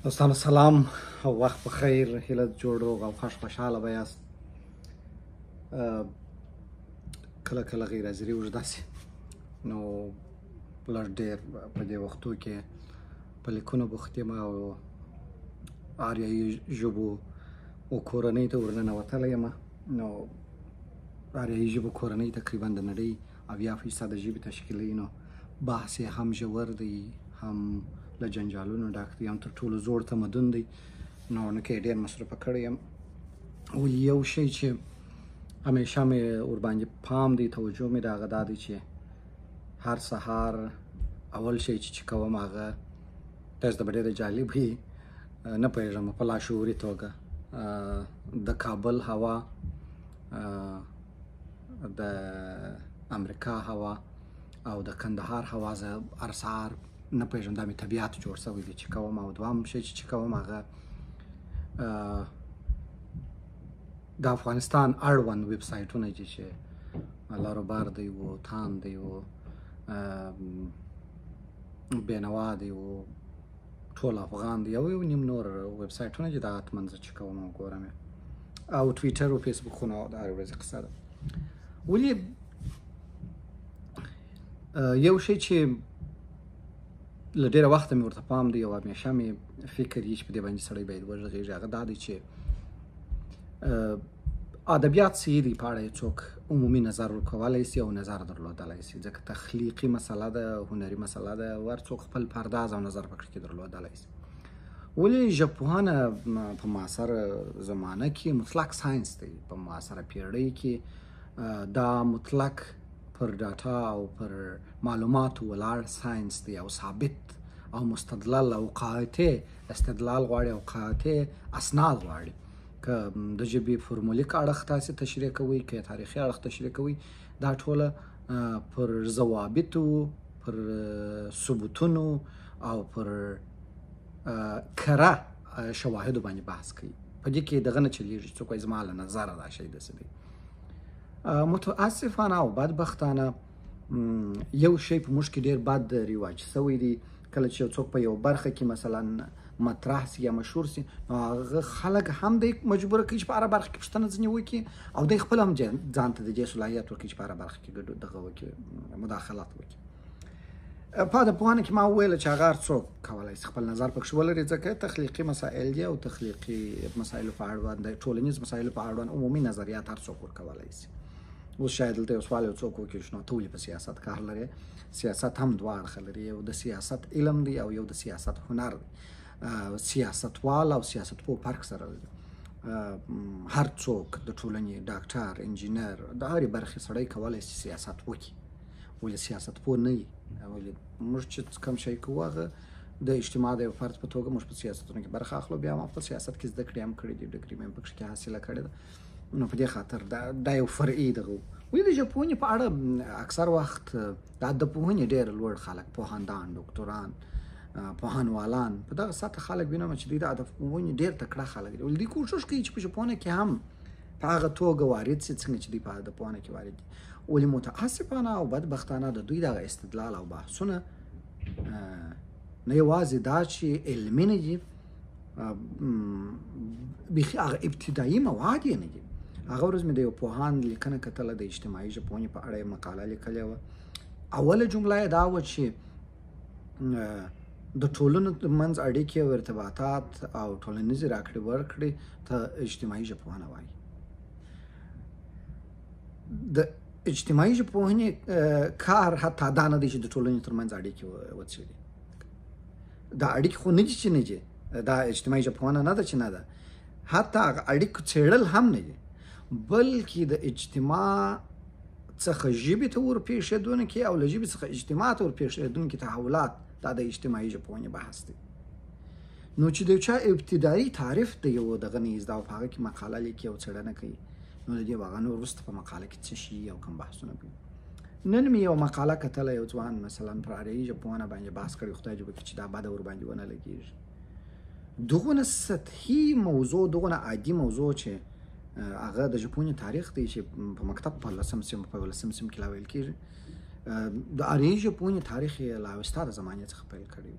دوستانو سلام او وخت بخیر. هیله جوړ روغ او خوشحاله به یاست. کله کله غیر حاضري اوږده شي نو لږ ډېر په دې وختو کې په لیکونو بوخت یم او آریایي ژبو او کورنۍ ته ورننوتلی یم. نو آریایي ژبو کورنۍ تقریبا د نړۍ 80% ژبې تشکیلوي. نو بحث یې هم ژور دی، هم له جنجالونو ډک دی، هم تر ټولو زوړ تمدن دی. نو نو کې ډېر مصرفه کړی یم. ولې یو شی چې همیشه مې ورباندې پام دی، توجه مې د هغه دا دی چې هر سهار اول شی چې کوم هغه داسې د به ډېره جالب وي، نه پوهېږم په لاشعوري توګه د کابل هوا، د امریکا هوا او د کندهار هوا زه هر سهار نه پوهېږم، دا مې طبیعت جوړ شوی دی چې کوم. او دوهم شی چې کوم هغه د افغانستان اړوند ویب سایټونه دي چې لاروبار دی و تان دی و بینوا دی و ټول افغان دی او یو نیم نور ویب سایټونه چې دا حتما زه چې کوم ګورم، او ټویټر او فیسبوکونه د هرې ورځې قصه ده. ولې یو شی چې له ډېره وخته مې ورته پام دی او همیشه مې فکر یې چې په دې باندې سړی باید وغږېږي، هغه دا دی چې ادبیات څه دي، په اړه یې څوک عمومي نظر ورکولی شي او نظر درلودلی شي، ځکه تخلیقي مسله ده، هنري مسله ده، ور څوک خپل پرداز او نظر پکې کې درلودلی شي. ولې ژبپوهنه په معاصره زمانه کې مطلق ساینس دی. په معاصره پیړۍ کې دا مطلق پر ډاټا او پر معلوماتو ولاړ ساینس دی او ثابت او مستدلل او قاطع استدلال غواړي او قاطع اسناد غواړي. که د ژبې فرمولیک اړخ تاسې تشریح کوئ، که تاریخي اړخ تشریح کوئ، دا ټوله پر ضوابطو، پر ثبوتونو او پر کره شواهدو باندې بحث کوي. په دې کې دغه نه چلېږي څوک وایي زما له نظره دا شی داسې دی. متاسفانه او بدبختانه یو شی په موږ کې ډېر بد رواج سوی دی. کله چې یو څوک په یو برخه کې مثلا مطرح سي یا مشهور سي، نو هغه خلک هم دی مجبوره کوي چې په هره برخه کې پوښتنه ځینې وکړي او دی خپل هم ځان ته د دې صلاحیت ورکړي چې په هره برخه کې دغه وکړي، مداخلات وکړي. په ادبپوهنه کې ما وویله چې هغه هر څوک کولی شي خپل نظر پکښې ولري، ځکه تخلیقي مسایل دي او تخلیقي مسایلو په اړوند د ټولنیز مسایلو په اړوند عمومي نظریات هر څوک ورکولی شي. اوس شاید دلته یو سوال یو څوک وکړي چې نو ته ولې په سیاست کار لرې؟ سیاست هم دوه اړخه لري، یو د سیاست علم دی او یو د سیاست هنر دی. سیاستوال او سیاستپوه فرق سره لري. هر څوک د ټولنې ډاکټر، انجینر، د هرې برخې سړی کولی شي سیاست وکړي، ولې سیاستپوه نه وي. ولې موږ چې کوم شی کوو هغه د اجتماع د یو فرد په توګه موږ په سیاستونو کې برخه اخلو، بیا ما په سیاست کې زده کړې هم کړې دي، ډګري مې هم پکښې کې حاصله کړې ده. نو په دې خاطر دا یو فرعي دغه و. ولې د ژبپوهنې په اړه اکثر وخت د ادبپوهنې ډېر لوړ خلک، پوهاندان، ډاکټران، پوهنوالان، په دغه سطح خلک وینم چې دوی د ادبپوهنې ډېر تکړه خلک دي. ولې دوی کوښښ کوي چې په ژبپوهنه کې هم په هغه توګه وارد شي څنګه چې دوی په ادبپوهنه کې وارد دي. ولې متاسفانه او بدبختانه د دوی دغه استدلال او بحثونه نه یوازې دا چې علمي نه دي، بیخي هغه ابتدایي مواد یې نه دي. هغه ورځ مې د یو پوهاند لیکنه کتله، د اجتماعي ژبپوهنې په اړه یې مقاله لیکلې وه. اوله جمله یې دا وه چې د ټولنو ترمنځ اړیکې او ارتباطات او ټولنیزې راکړې ورکړې ته اجتماعي ژبپوهنه وایي. د اجتماعي ژبپوهنې کار حتی دا نه دی چې د ټولنې ترمنځ اړیکې وڅېړي. دا اړیکې خو نه دي چې نه دي، دا اجتماعي ژبپوهنه نه ده چې نه ده، حتی هغه اړیکو څېړل هم نه دي، بلکې د اجتماع څخه ژبې ته ورپېښېدونکي او له ژبې څخه اجتماع ته ورپېښېدونکي تحولات، دا د اجتماعي ژبپوهنې بحث دی. نو چې د یو چا ابتدایي تعریف د یو دغه نه زده او په هغه کې مقاله لیکي او څېړنه کوي، نو د دې هغه نور وروسته په مقاله کې څه شي او کوم بحثونه کوي. نن مې یو مقاله کتله، یو ځوان مثلا پر آریایي ژبپوهنه باندې بحث کړی، خدای دې وکړي چې دا بده ورباندې ونه لګېږي. دغونه سطحي موضوع، دغونه عادي موضوع چې هغه د ژبپوهنې تاریخ دی چې په مکتب په 11 صنف کې لا ویل کېږي، د آریایي ژبپوهنې تاریخ یې له اوستا د زمانې څخه پیل کړی.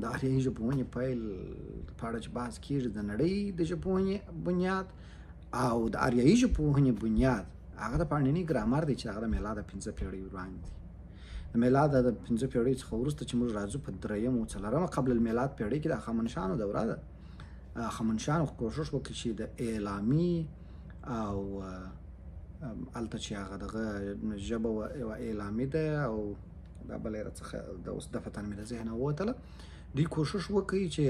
د آریایي ژبپوهنې پیل په اړه چې بحث کېږي د نړۍ د ژبپوهنې بنیاد او د آریایي ژبپوهنې بنیاد هغه د پانني ګرامر دی چې هغه د میلاد 5 پیړۍ وړاندې دی. د میلاد د 5 پیړۍ څخه وروسته چې موږ راځو په 3 او 4 قبل المیلاد پیړۍ کې د هخامنشیانو دوره ده. هخامنشیانو کوښښ وکړي چې د اعلامي او هلته چې هغه دغه ژبه یوه اعلامي ده او دا بله یې راڅخه د اوس دفعتاً مې د ذهنه ووتله، دوی کوښښ وکړي چې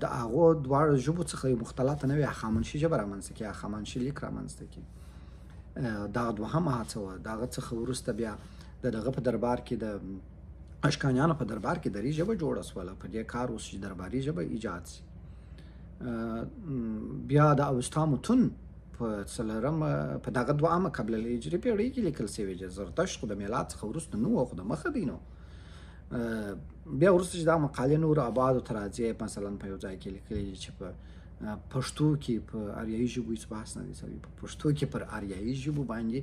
د هغو دواړو ژبو څخه یو مختلطه نوې هخامنشي ژبه رامنځته کړي، هخامنشي لیک رامنځته کړي. دغه دوهمه هڅه وه. د هغه څخه وروسته بیا د دغه په دربار کې د اشکانیانو په دربار کې دري ژبه جوړه شوله. په دې کار اوس چې درباري ژبه ایجاد شي. بیا د اوستا متون په دغه 2 قبل الهجري پیړۍ کې لیکل شوي دي. زرتشت خو د میلاد څخه وروسته نه و، خو د مخه دی نو. بیا وروسته چې دا مقالې نورو ابعادو ته راځي، مثلا په یو ځای کې لیکلي دي چې په پښتو کې په آریایي ژبو هېڅ بحث نه دی شوی. په پښتو کې پر آریایي ژبو باندې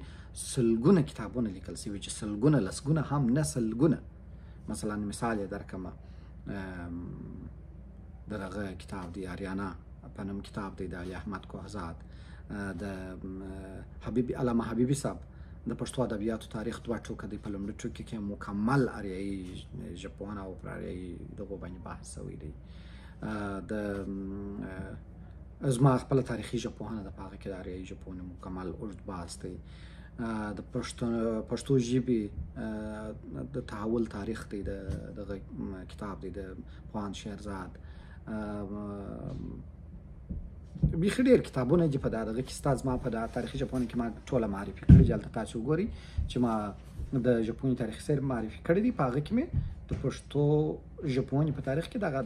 سلګونه کتابونه لیکل شوي چې سلګونه لسګونه هم نه سلګونه. مثلا مثال یې درکړمه، د دغه کتاب دی آریانا په نوم کتاب دی د علي احمد کوهزاد، د علامه حبیبي صاحب د پښتو ادبیاتو تاریخ 2 ټوکه دی. په لومړي ټوکي کې مکمل آریایي ژبپوهنه او پر آریایي دغو باندې بحث شوی دی. زما خپله تاریخي ژبپوهنه ده، په هغه کې د آریایي ژبپوهنې مکمل اوږد بحث دی. د پښتو ژبې د تحول تاریخ دی، دغه کتاب دی د پوهاند شیرزاد. بیخي ډېر کتابونه دي په دغه کې ستا. زما په تاریخي ژبپوهنه کې ما ټوله معرفي کړي دي. هلته تاسو وګورئ چې ما د ژبپوهنې تاریخي سیر معرفي کړی دی. په هغه کې مې د پښتو ژبپوهنې په تاریخ کې دغه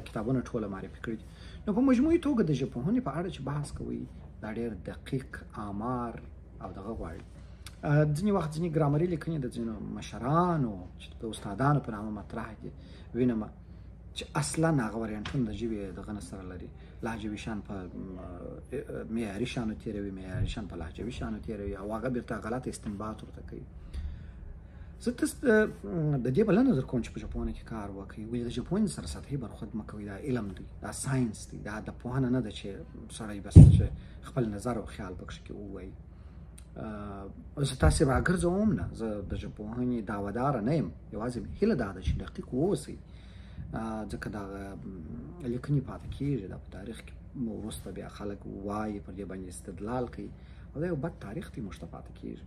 کتابونه ټوله معرفي کړي دي. نو په مجموعي توګه د ژبپوهنې په اړه چې بحث کوئ دا ډېر دقیق آمار او دغه غواړي. ځینې وخت ځینې ګرامري لیکنې د ځینو مشرانو چې د استادانو په نامه مطرح دي وینم چې اصلا هغه وریانټونه د ژبې دغه نه سره لري. لهجوي شان په معیاري شانو تېروي، معیاري شان په لهجوي شانو تېروي او هغه بیرته غلط استنباط ورته کوي. زه تاسو د دې بلنه در کوم چې په ژبپوهنه کې کار وکړئ. ولې د ژبپوهنې سره سطحي برخورد مه کوئ. دا علم دی، دا ساینس دی، دا د پوهنه نه ده چې سړی بس چې خپل نظر او خیال پکښې کې ووایي. زه تاسې راګرځوم نه، زه د ژبپوهنې دعوهداره نه یم. یوازې هیله دا ده چې دقیق واوسئ، ځکه دغه لیکنې پاتې کېږي. دا په تاریخ کې وروسته بیا خلک وایي، پر دې باندې استدلال کوي او دا یو بد تاریخ دی موږ ته پاتې کېږي.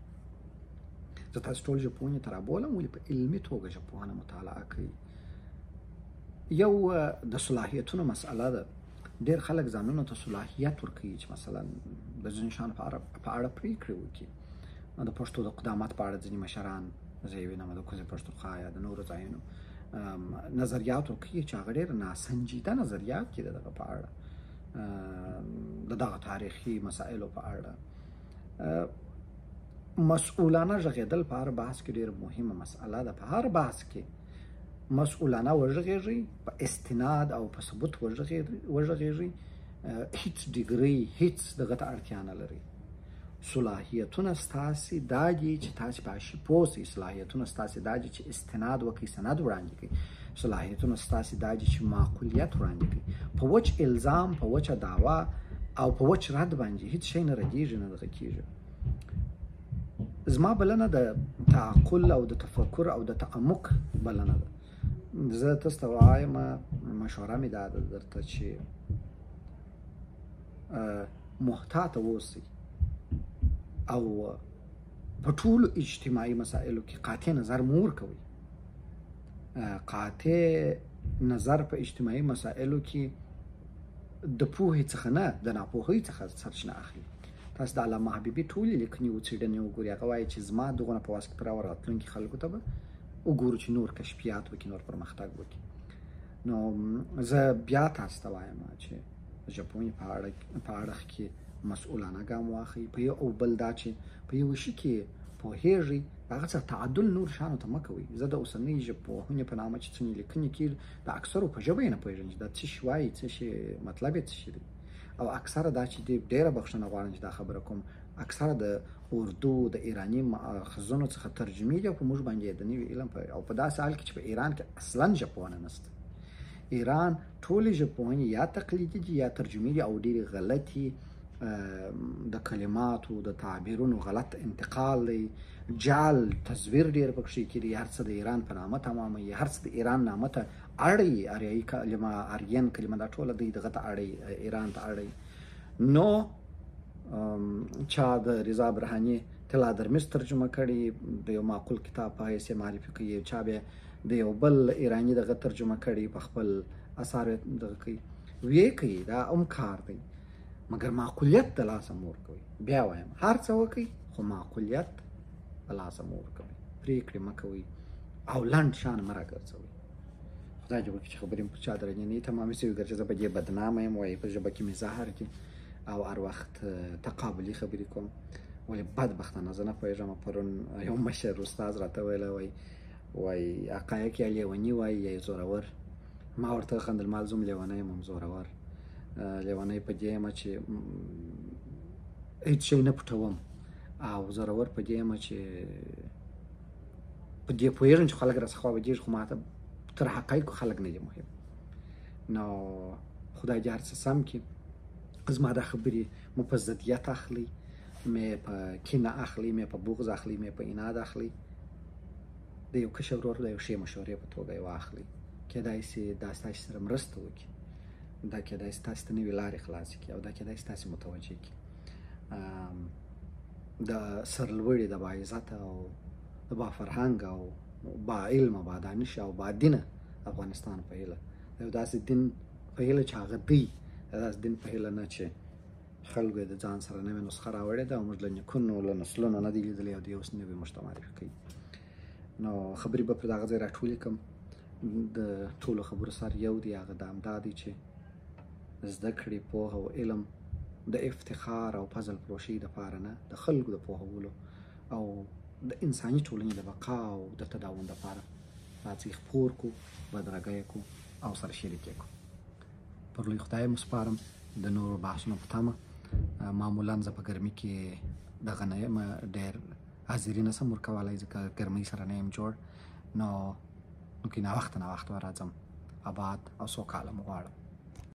زه تاسو ټول ژبپوهنې ته رابولم ولې په علمي توګه ژبپوهنه مطالعه کوي. یو د صلاحیتونو مسئله ده. ډېر خلک ځانونو ته صلاحیت ورکوي چې مثلا د ځینو شیانو په اړه پرېکړې وکړي. د پښتو د قدامت په اړه ځینې مشران، زه یې وینم د کوزې پښتونخوا یا د نورو ځایونو نظریات ورکوي چې هغه ډېر ناسنجیده نظریات دي د دغه په اړه، د دغه تاریخي مسایلو په اړه. مسؤلانه غږېدل په هر بحث کې ډېر مهمه مسئله ده. په هر بحث کې مسؤلانه وغږېږئ، په استناد او په ثبوت وغږېږئ. هیڅ ډیګري هیڅ دغه ته اړتیا نه لري. صلاحیتونه ستاسې دا دي چې تاسې په هغه شي پوه شئ. صلاحیتونه ستاسې دا دي چې استناد وکړئ، سند وړاندې کړئ. صلاحیتونه ستاسې دا دي چې معقولیت وړاندې کړئ. په وچ الزام، په وچه دعوه او په وچ رد باندې هیڅ شی نه ردېږي، نه دغه کېږي. زما بلنه د تعقل او د تفکر او د تعمق بلنه ده. زه تاسو ته وایم، مشوره مې دا ده درته چې محتاطه اوسئ او په ټولو اجتماعي مسایلو کې قاطع نظر مه ورکوئ. قاطع نظر په اجتماعي مسایلو کې د پوهې څخه نه، د ناپوهۍ څخه سرچینه اخلي. تاسو د علامه حبیبي ټولې لیکنې وڅېړنې وګورئ. هغه وایي چې زما دغونه په واسطه پر راتلونکي خلکو ته به وګورو چې نور کشفیات وکړي، نور پرمختګ وکړي. نو زه بیا تاسو ته وایم چې د ژبپوهنې په اړه کې مسؤلانه ګام واخلئ. په یو او بل دا چې په یو شي کې پوهېږئ، هغه سره تعادل نور شیانو ته مه کوئ. زه د اوسنۍ ژبپوهنې په نامه چې څنګه لیکنې کېږي، د اکثرو په ژبه یې نه پوهېږم چې دا څه شی وایي، څه شی مطلب یې څه شی دی. او اکثره دا چې ډېره بخښنه غواړم چې دا خبره کوم، اکثره د اردو د ایراني ماخذونو څخه ترجمې دي او په موږ باندې د نوي علم او په داسې حال کې چې په ایران کې اصلا ژبپوهنه نشته. ایران ټولې ژبپوهنې یا تقلیدي دي یا ترجمې دي او ډېرې غلطي د کلماتو د تعبیرونو غلط انتقال دی، جعل تصویر ډېر پکښې کېږي، هر څه د ایران په نامه تماموي، هر څه د ایران نامه ته اړوي، اریایي کلمه، آریین کلمه، دا ټوله دوی دغه ته اړوي، ایران ته اړوي. نو چا د رضا برهاني طلا درمیز ترجمه کړي، د یو معقول کتاب په حیث یې معرفي کوي، چا بیا د یو بل ایراني دغه ترجمه کړي، په خپل اثار دغه کوي، ویې کوي، دا هم کار دی، مګر معقولیت د لاسه مه ورکوئ. بیا وایم هر څه وکړئ خو معقولیت د لاسه مه ورکوئ، پرېکړې مه کوئ او لنډ شان مه راګرځوئ. خدای دې وکړي چې خبرې مې پر چا درنې نه وي تمامې شوي، ګرچې زه په دې بدنامه یم، وایي په ژبه کې مې زهر دي او هر وخت تقابلي خبرې کوم. ولې بدبختانه زه نه پوهېږم، پرون یو مشر استاد راته ویلی وایي حقایق یا لیوني وایي یا زورور. ما ورته وخندل، ما زه هم لیونی یم هم زورور. لیونی په دې یم چې هېڅ شی نه پټوم، او زورور په دې یم چې په دې پوهېږم چې خلک راڅخه وابدېږي، خو ماته تر حقایقو خلک نه دي مهم. نو خدای دې هر څه سم کړي. زما دا خبرې مو په ضدیت اخلي، مې په کینه اخلي، مې په بغض اخلي، مې په اناد اخلي، د یو کشر ورور د یو ښې مشورې په توګه یې واخلي. کیدای شي دا ستاسې سره مرسته وکړي، دا کیدای شي تاسې ته نوې لارې خلاصې کړي، او دا کیدای شي تاسې متوجه کړي د سرلوړي، د باعزته او د بافرهنګ او با علمه، با دانشه او با دینه افغانستان په هیله، د یو داسې دین په هیله چې هغه دی، د داسې دین په هیله نه چې خلکو یې د ځان سره نوې نسخه راوړې ده او موږ له نیکونو له نسلونو نه دي لیدلې او دوی اوس نوې موږ ته معرفي کوي. نو خبرې به پر دغه ځای راټولې کړم. د ټولو خبرو سر یو دی، هغه د همدا دی چې زده کړې، پوهه او علم د افتخار او فضل فروشۍ دپاره نه، د خلکو د پوهولو او د انساني ټولنې د بقا او د تداوم دپاره راځئ خپور کړو، بدرګه یې کړو او سره شریک یې کړو. پر لوی خدای مو سپارم. د نورو بحثونو په تمه. معمولا زه په ګرمي کې دغه نه یم ډېر حاضري نه شم ورکولی، ځکه ګرمۍ سره نه یم جوړ. نو که ناوخته به راځم. آباد او سوکاله مو غواړم.